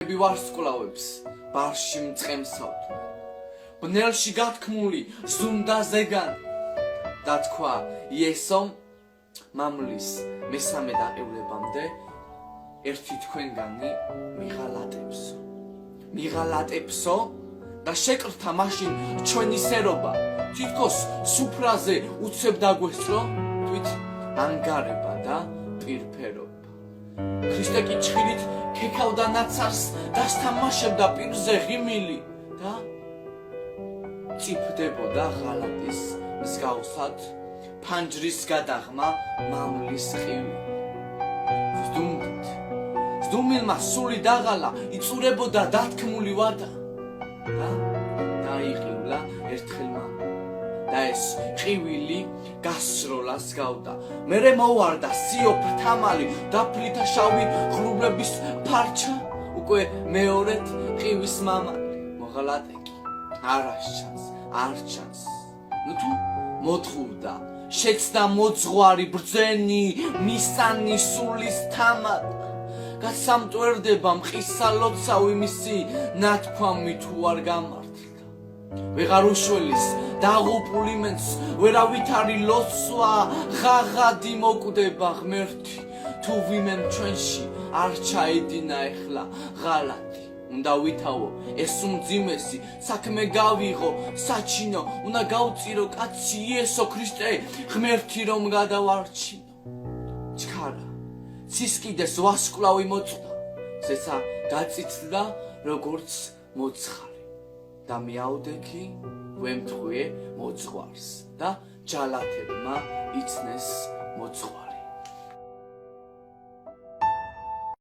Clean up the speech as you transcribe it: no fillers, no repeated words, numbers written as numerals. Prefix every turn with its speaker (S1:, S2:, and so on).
S1: ვარსკვლავებს ბარში მწყემსავთ ბნელში გათქმული ზუნდაზეგან და თქვა იესომ მამლის მესამე დაყევლებამდე ერთი თქვენგანი მიღალატებსო და შეკრთა მაშინ ჩვენი სერობა თითქოს სუფრაზე უცებ დაგვესწრო თვით ანგარება და პირფერობა ქრისტე კი ჩხილით ქეკავდა ნაცარს დასთამაშებდა პირზე ღიმილი და წიფდებოდა ღალატის მსგავსად ფანჯრის გადაღმა მამლის ყივი ზდუმილმა სული დაღალა იწურებოდა დათქმული ვადა და დაიყივლა ერთხელ და ეს ყივილი გასროლას გავდა მერე მოვარდა სიო ფრთამალი დაფლითა შავი ღრუბლების ფარჩა უკვე მეორედ ყივის მამალი მოღალატეკი არ ჩანს ნუ თუ მოთხოვდა შეცდა მოძღვარი ბრძენი მისანი სულის თამად გასამტვერდება მყისა ლოცავი მისი ნათქვამი თუ არ გამართლდა ვეღარ უშველის დაღუპული მენს ვერავითარი ლოცვა ღაღადი მოკვდება ღმერთი თუ ვიმემ ჩვენში არ ჩაედინა ეხლა ღალატი უნდა ვითავო ეს უმძიმესი საქმე გავიღო საჩინო უნდა გავწირო კაცი იესო ქრისტე ღმერთი რომ გადავარჩინო ჩქარა ცისკიდეს ვარსკვლავი მოწყდა ზეცა გაწითლდა როგორც მოცხარი და მიაუდექი ვემთხვიე მოძღვარს და ჯალათებმა იცნეს მოძღვარი